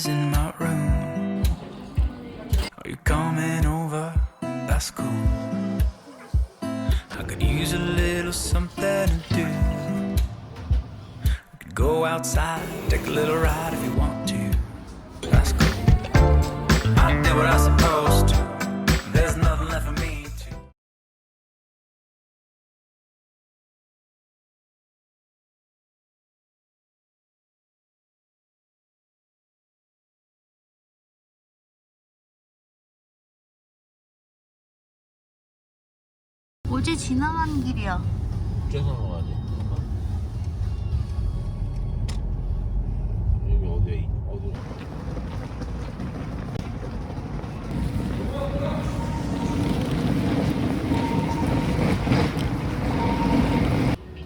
chairs in my room. Are you coming over? That's cool. I could use a little something to do. We could go outside, take a little ride if you want to. That's cool. I did what I was supposed to. There's nothing left for me to. 어제 지나간 길이야. 쬐서 먹어야 돼. 여기 어디야? 어디로?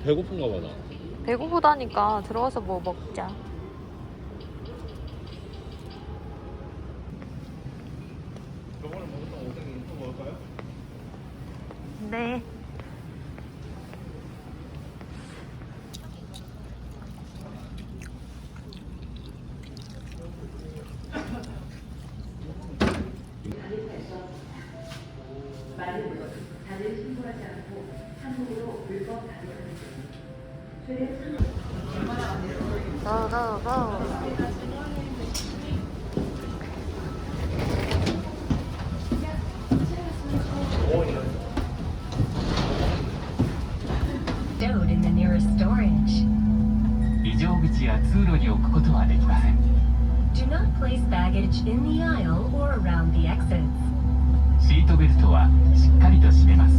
배고픈가 봐 나. 배고프다니까 들어가서 뭐 먹자. 저번에 먹었던 오뎅이 또 먹을까요? 네. 고고고. Stowed in the nearest storage. 非常口や通路に置くことはできません。 Do not place baggage in the aisle or around the exits. シートベルトはしっかりと締めます。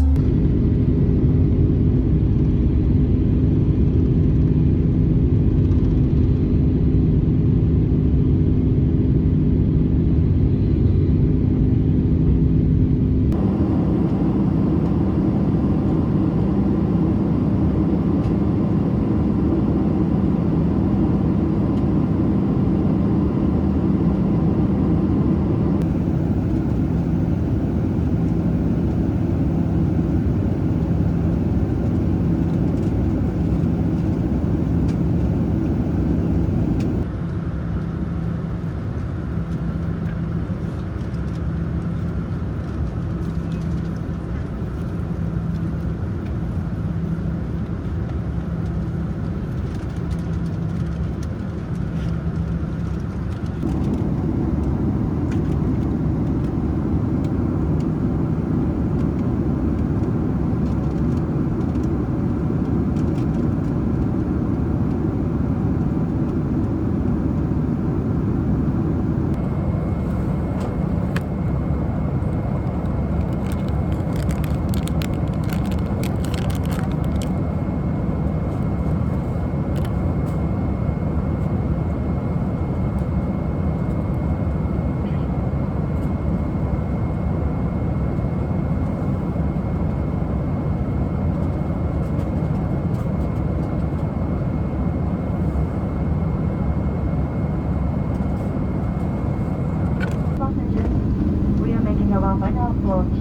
We are making our final approach.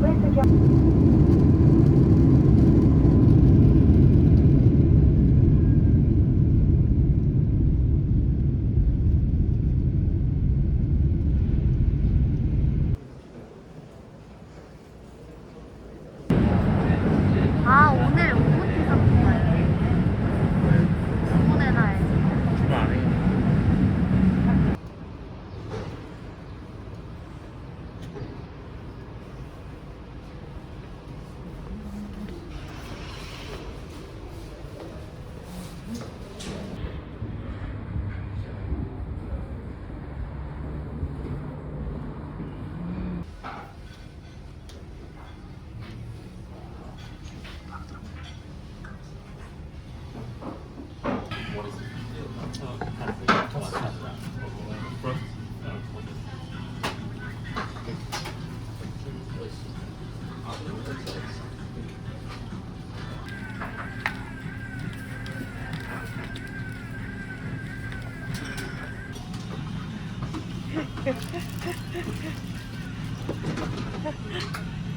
Please secure. 아, 오늘 오후티 상품 가야지. 주문해놔야지. 주문 안 해.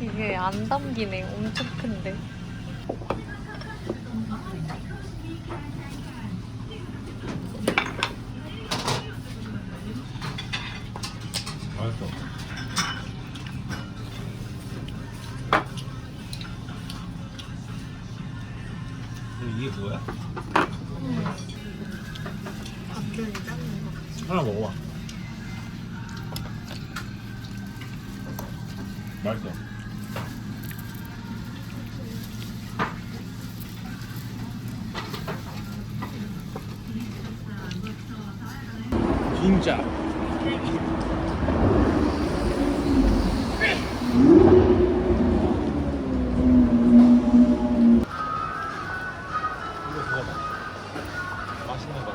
이게 안 담기네. 엄청 큰데. 이게 뭐야? 밥줄이 작은 거. 하나 먹어봐. 맛있어. 진짜. 이거 먹어봐. 맛있는 거.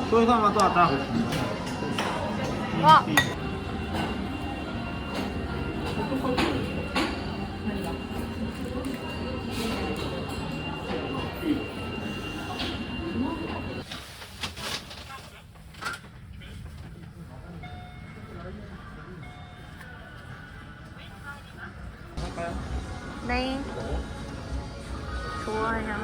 또 이상한 또 왔다. 와! 네. 좋아요.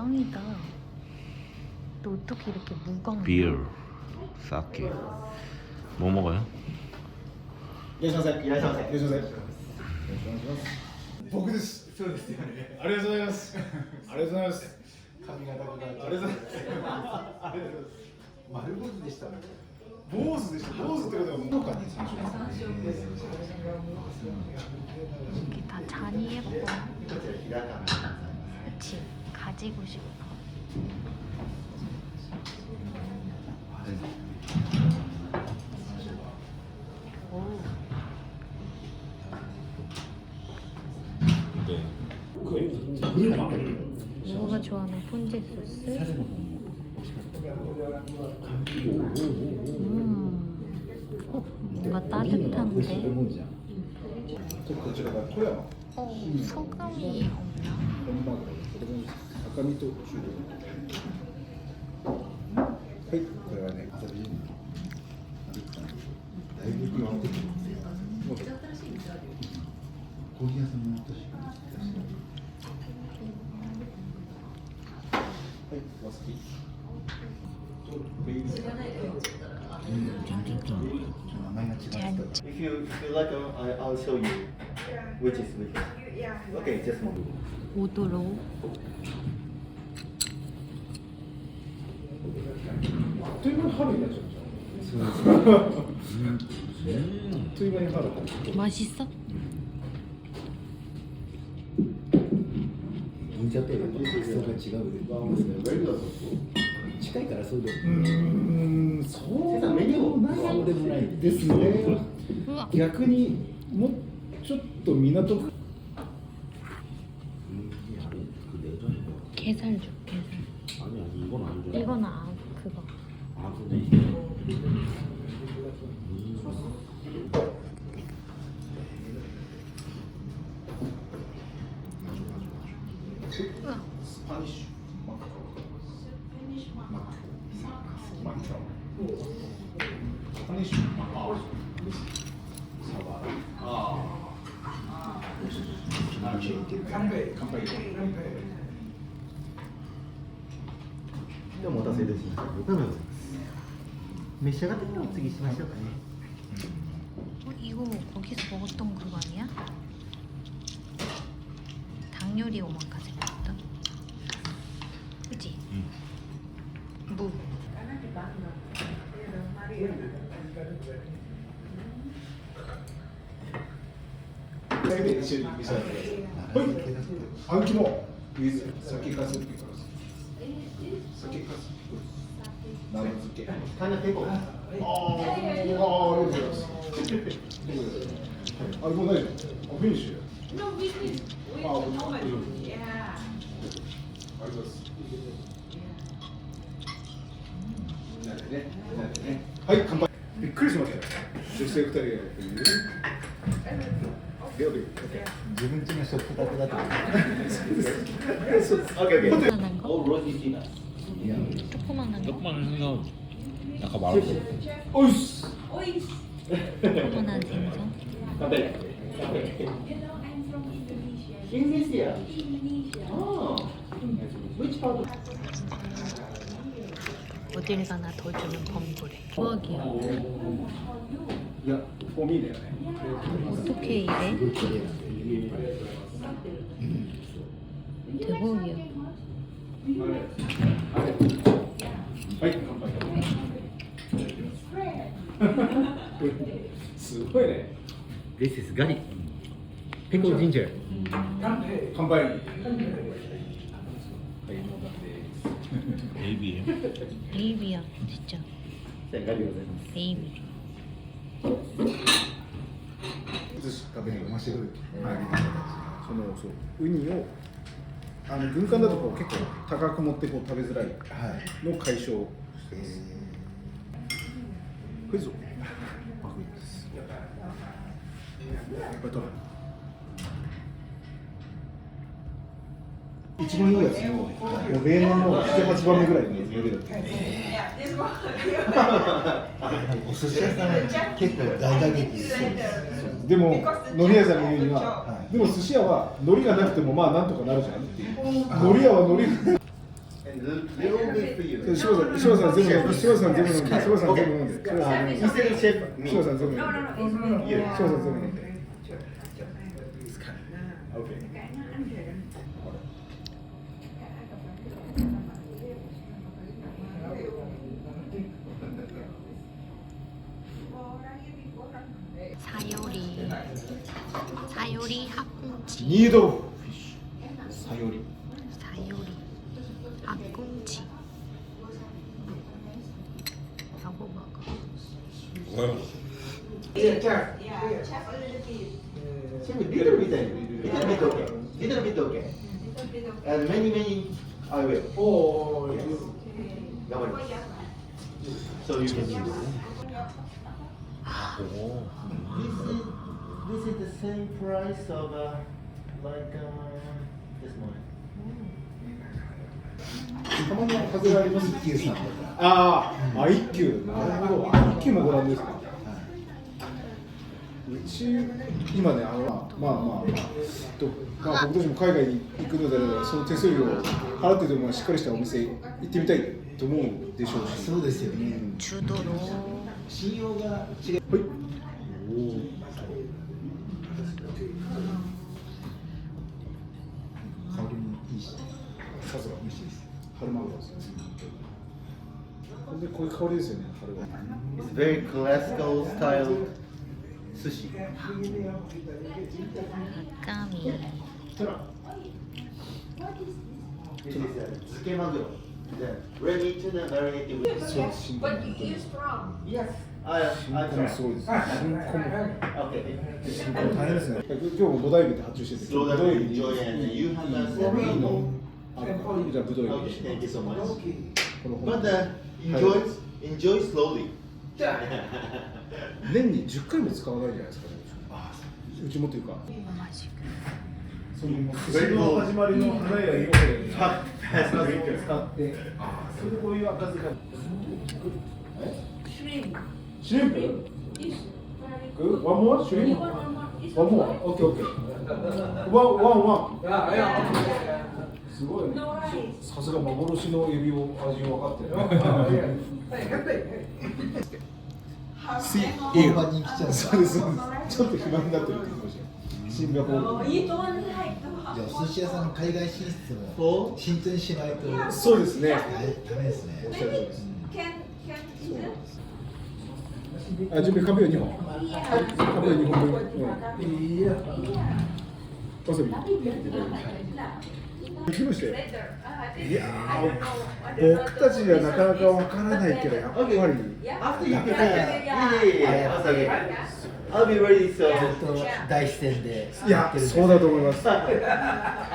짱이다. 너 어떻게 이렇게 무거운? 비어, 사케. 뭐 먹어요? いらっしゃいませ。いらっしゃいませ。いらっしゃいませ。よろしくお願いします。僕です。そうですよね。ありがとうございます。ありがとうございます。髪型がありがとうございます。丸坊主でしたね。坊主でした。坊主ってことはもう他に山椒。 이게 다 잔이 예뻐. 그치. 가지고 싶어. 오. 이모가 좋아하는 폰제 소스. 뭔가 따뜻한데. こちらが富山。 소금이 없나? 本マグロ。これも赤身と中トロ。はい、これはね、朝日。だいぶ言われてる。コーヒー屋さんの私。はい、わすき。If you like, I'll show you which is which. Okay, just move. 오도로. 맛있어? 銀座とやっぱり発想が違うで。近いからそうで。そうでもないですね。逆にもうちょっと港区。 게살 줘, 게살. 아니 이건 안 줘. 이건 그거. 아 근데 우와. 스파니쉬 마크. 스파니쉬 마크. 사바. 깜빡이. お待たせいたしました。ご堪能です。召し上がってからお次しましょうかね。 이거 거기서 먹었던 그거 아니야? 닭요리 오마카세 먹었던? 그치? 무. 안키모 with sakeカスピカス。酒かす。生漬け。タナペコ。ありがとうございます。あ、もう大丈夫。フィニッシュ。No, we did. We Oh, normally. yeah. Yeah. ありがとうございます。はい、乾杯。びっくりしましたよ。女性二人がやってる。料理。自分家の食卓だと。 조그만한 거? Yeah. 조그만한 거? 조그만 생선 아까 말했어. 오이스. 조그만한 생선? Indonesia. Oh. Which part? 어딜 가나 더 주는 범고래. 수학이야. 야, 봄이네요. 어떻게 이래? 대박이야. はい、乾杯。すごいね。 This is garlic. Pickled ginger. 乾杯。 베이비예요. 베이비야 진짜. 베이비. 寿司食べるのマシで、そのそうウニを軍艦だとこう結構高く持ってこう食べづらいの解消してます。これぞ。これ取る。一番いいやつのもう例年の7、8番目ぐらいのレベルだった。 お寿司屋さん結構大打撃です。でも海苔屋さんが言うには、でも寿司屋は海苔がなくてもまあなんとかなるじゃんっていう。海苔屋は海苔。And little bit for you. 柴田さん全部飲んで、柴田さん全部飲んで、柴田さん全部飲んで、柴田さん全部飲んで、 Instead of chef, me. 柴田さん全部飲んで、 You. 柴田さん全部飲んで。 Okay. さより発酵ニードルフィッシュ。さより。さより発酵地タコバカ Chef, little bit, little bit okay. Little bit okay. And many, I will. Oh, so you can choose. This is the same price of like this one. たまに風があります。一休さんとか。ああ、一休。なるほど。一休もご覧ですか。うち今ねまあ僕たちも海外に行くのであればその手数料を払ってでもしっかりしたお店行ってみたいと思うでしょうし。そうですよね。中トロ信用が違う。はい。香りもいいし、さすが美味しいです。春マンゴーです。でこういう香りですよね。春は。It's very classical style sushi. 赤身 This is tsuke maguro. Then ready to the marinated with. そうです。新婚。 Yes. I 新婚すごいです。新婚。 Okay. 新婚大変ですね。今日も五大エビで発注してて。 Slow down and enjoy and you have that seven. じゃあブドウエビ。 Okay, thank you so much. この But enjoy slowly. 年に10回も使わないじゃないですか。うちもというか。マジかその年の始まりの花や色で使って、それでこういう赤字が。シュリンプ？Good. One more shrimp. One more. Okay, okay. One. すごいね。さすが幻のエビを味分かってる。大場に来ちゃう。そうです。ちょっと暇になってるって言ってましたよ。シンガポール。じゃあお寿司屋さんの海外進出も慎重にしないと。そうですね。ダメですね。おっしゃる通りです。あ、準備カンペ2本。カンペ2本分。わさび。できましたよ。いやー、僕たちにはなかなかわからないけど、やっぱり。 After you prepare, yeah. I'll be ready. So 第一線で。いや、そうだと思います。 after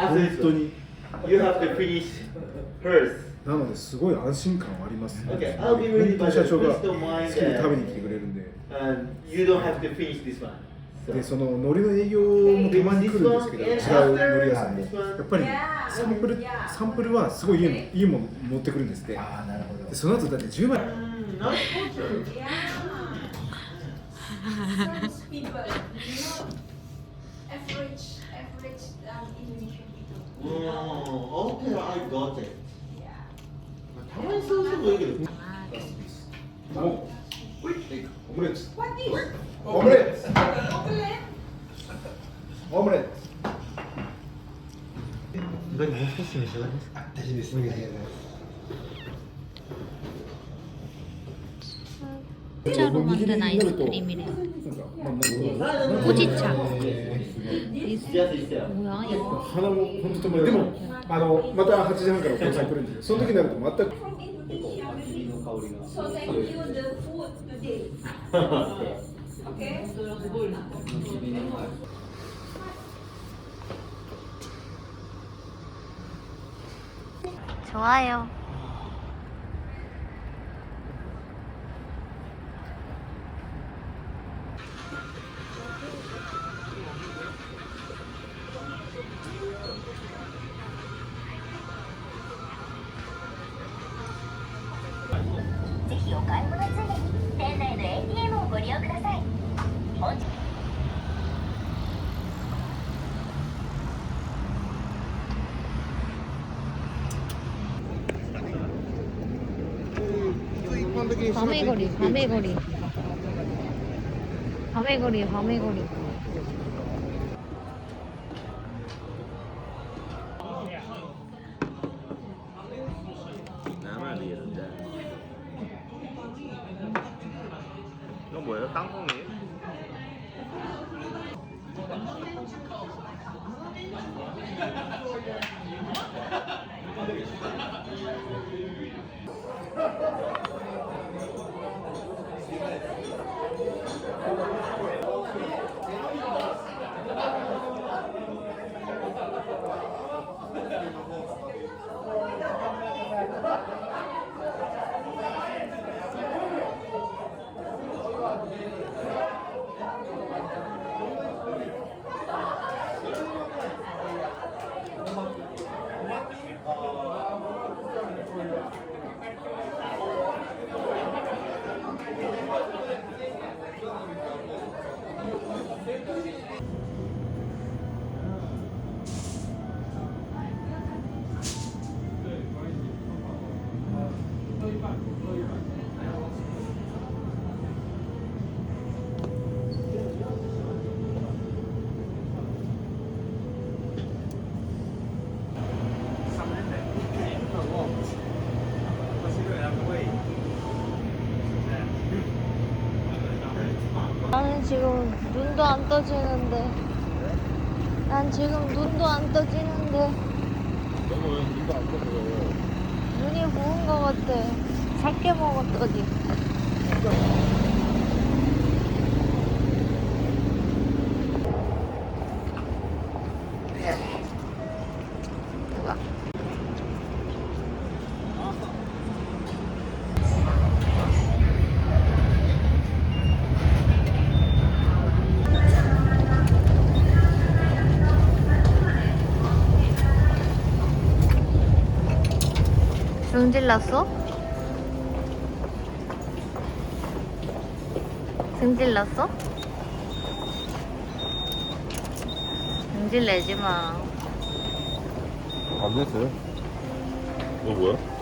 本 this 当 one, に。 you have to finish hers. なのですごい安心感はあります。 Okay, I'll be ready 本当 by に社 the 長が first 好 of き mine. に食べに来てくれるんで。 And you don't have to finish this one. でその海苔の営業もたまに来るんですけど、違う海苔屋さんもやっぱりサンプルはすごいいいもの持ってくるんですって。ああ、なるほど。でその後だって10枚。 Not culture. Some people, average Indonesian people. Oh, okay, I got it. Yeah. たまにそうするといいけど。オムレツ。 What is? オムレツ。 Omelette? オムレツ。もう少し召し上がりますか。大丈夫です。ありがとうございます。 진짜로 만든 아이스크림이래. 포지차. 뭐야 이거? 花も本当ともでもまた8時半からお客さん来るんですよ。その時になると全く From Indonesia, maybe. So thank you the food today. Okay? 좋아요. 밤의 거리, 밤의 거리. 밤의 거리, 밤의 거리. 나만 이해된다. 이건 뭐예요? 땅콩이에요? 나는 지금 눈도 안 떠지는데. 난 지금 눈도 안 떠지는데. 너무 왜 눈도 안 떠져요? 눈이 부은 것 같아. 작게 먹었더니. 누가? 승질났어? 승질났어? 승질 내지 마. 안 됐어요? 이거 뭐야?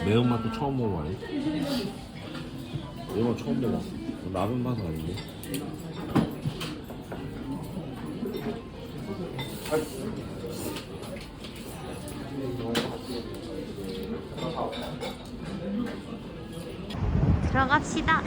매운맛도 처음 먹어봐요. 이건 처음 먹었어. 라면 맛은 아닌데. 들어갑시다.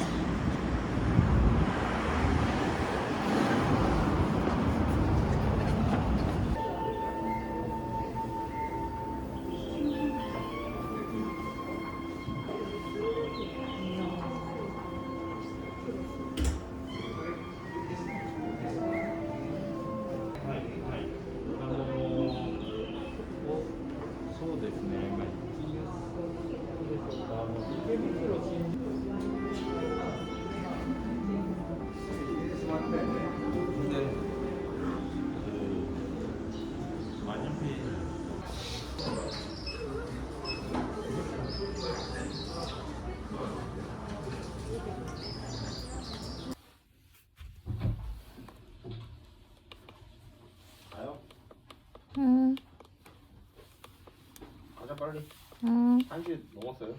가자 빨리. 응. 1시 넘었어요?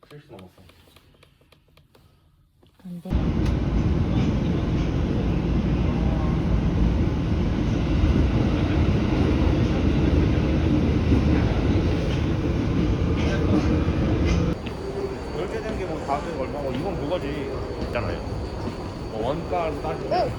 7시 넘었어. 안 돼. 이렇게 된 게 뭐 가격 얼마고 이건 그거지 있잖아요. 뭐 원가로 따지면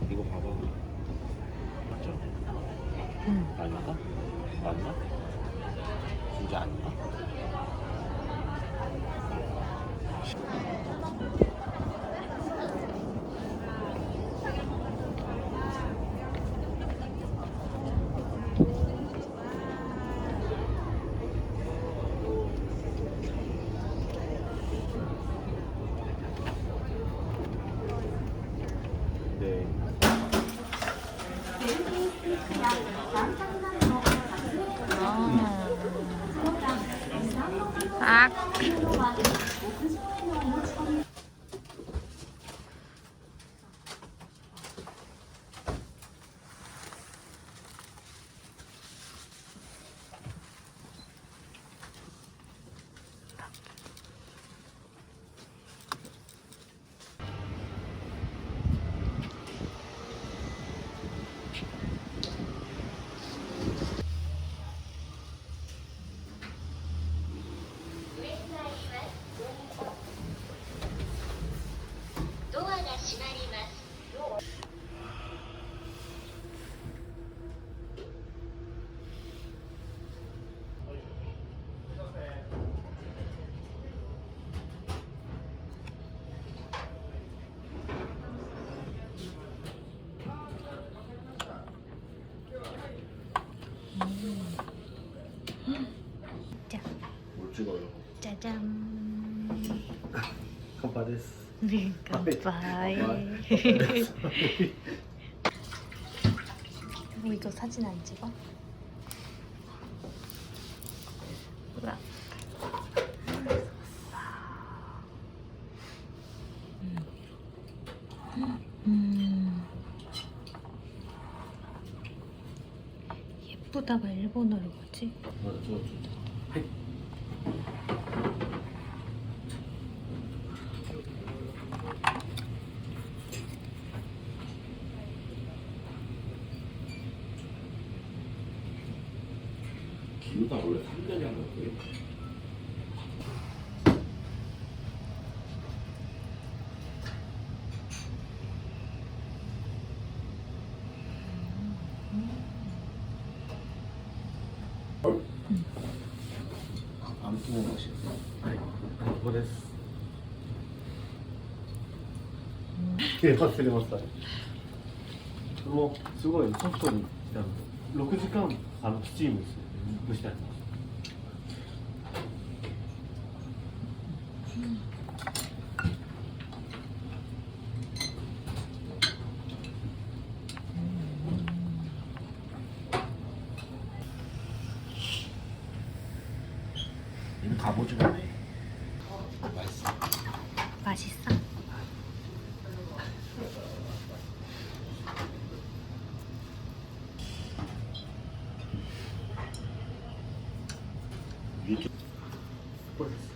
이거 봐봐. 맞죠? 아닌가? 맞나? 진짜 아닌가? 네. 아. 자, 뭘 찍어요? 짜잔. 컴파데스. 깜빡이. 뭐 이거 사진 안 찍어? 우와. 예쁘다가 일본어로 뭐지? 기우다 원래 3년이 하는 거예요? 안 뜨는 맛이. 그거 됐어. 忘れましたもうすごいソフトに6時間スチーム蒸してあります。얘는 갑오징어네. 맛있어. 맛있어? 이게 これです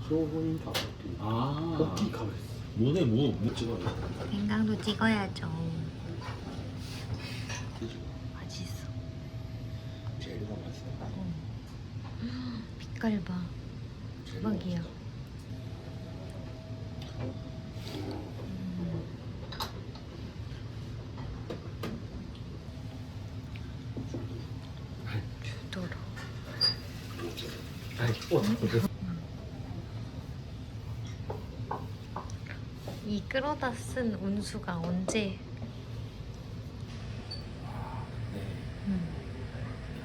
聖護院タワーっていう 아 大きい壁です 뭐네 뭐 찍어요? 생강도 찍어야죠. 맛있어. 재료가 맛있어. 빛깔 봐. 대박이야. 주도로. 이 끌어다 쓴 운수가 언제?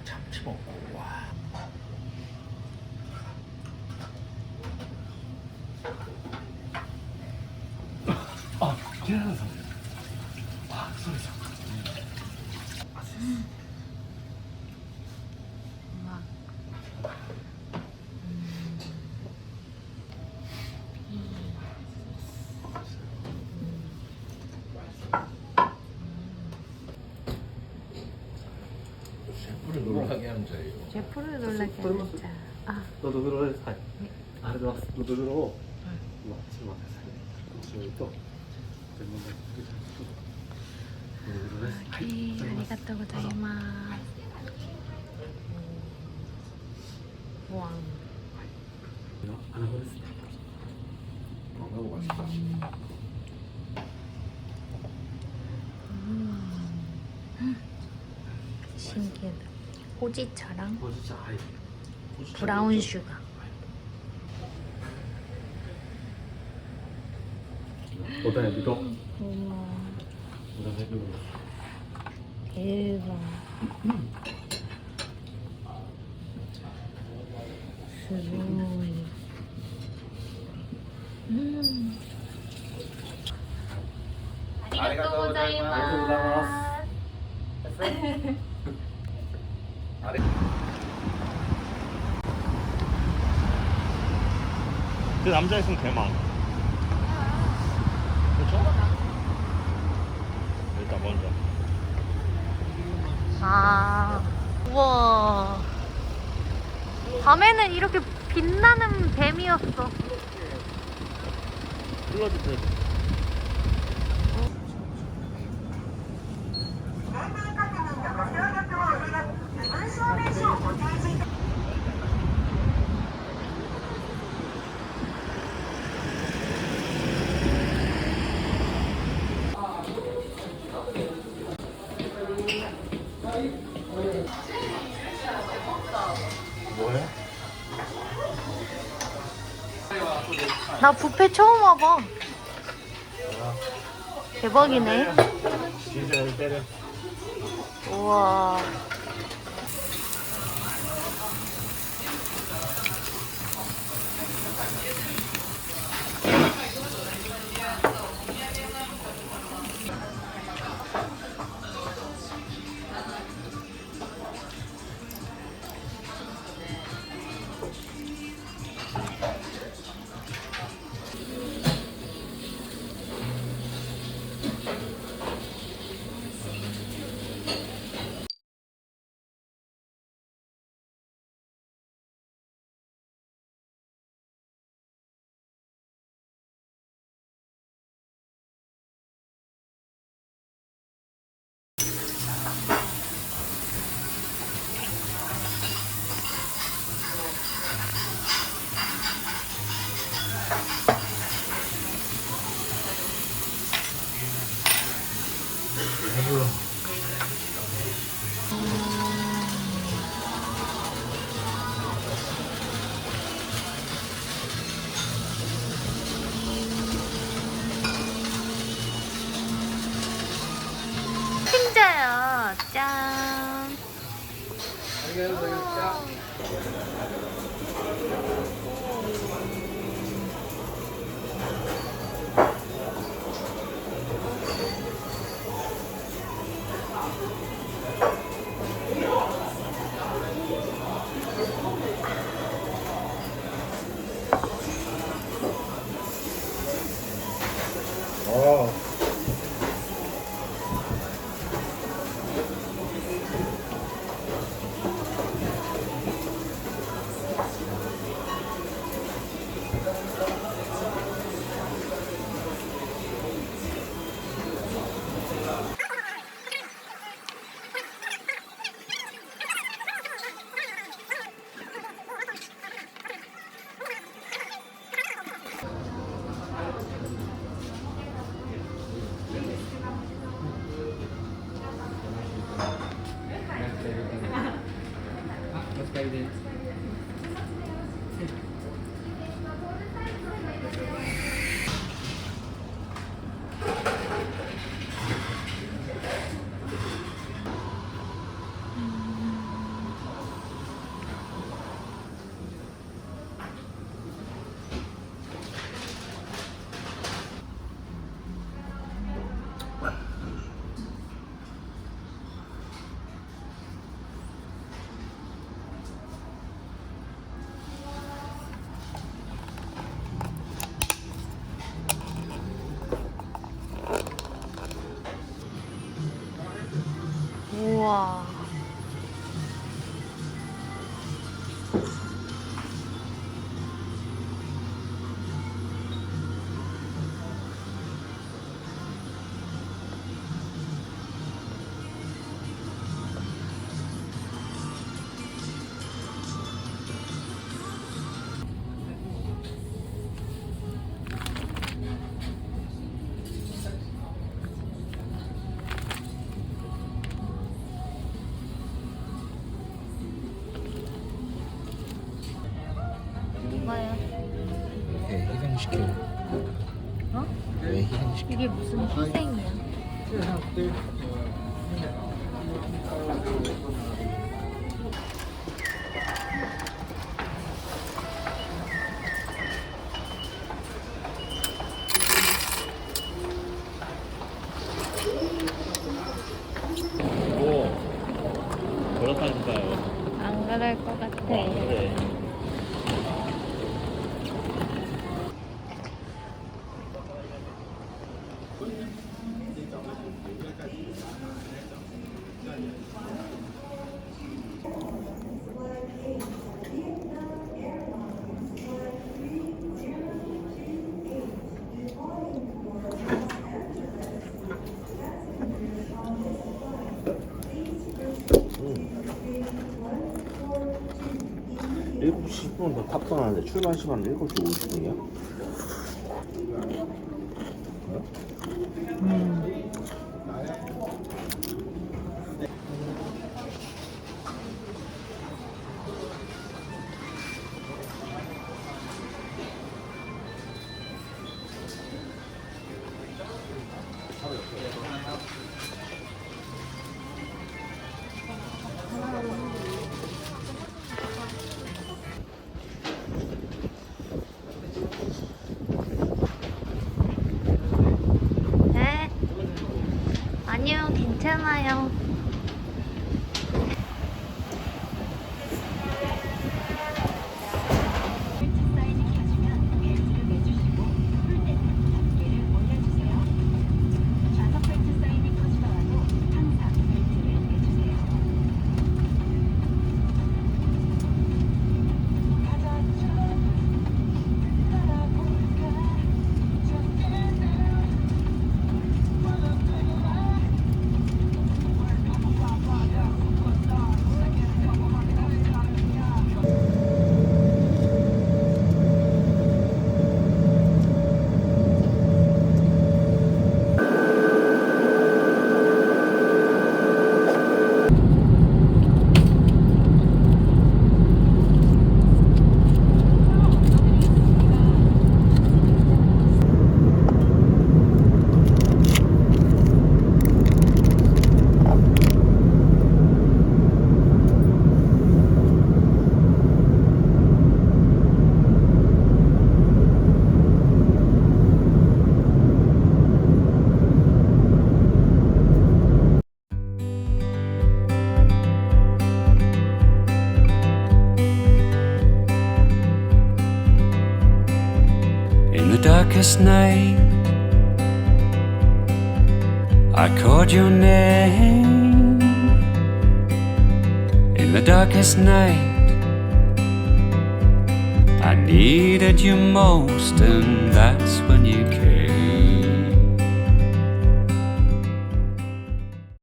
참치 먹고 와. 셰프를 놀라게 하는 자예요. 셰프를 놀라게 하는 자. 아, どどぐろです。はい。ありがとうございます。どどぐろを、今ちょっと待ってくださいね。醤油とレモンだけどどぐろです。はい。 네, 아리가또 고자이마스. 왕. 穴子ですね。 너무 맛있다. 신기하다. 호지차랑 ほうじ茶、はい。 브라운 슈가. 오다야비도 우와, 오다야비도 대박. 스고이. 아리가또 고자이마스. 그 남자 있으면 대만. 그렇죠? 일단 먼저. 아, 우와. 밤에는 이렇게 빛나는 뱀이었어. 불러주세요. 뭐해? 나 뷔페 처음 와봐. 대박이네. 진짜 때려. 우와. 흰자요. 짠. 우와. 뭐야? 왜 희생시켜? 어? 왜 희생시켜? 이게 무슨 희생이야? 그렇다니까요. 안 그럴 것 같아. 그래. 일곱 시 10분 더 탑승하는데 출발 시간은 7시 50분이야? 네? 아니요, 괜찮아요. In the darkest night, I called your name. In the darkest night, I needed you most, and that's when you came.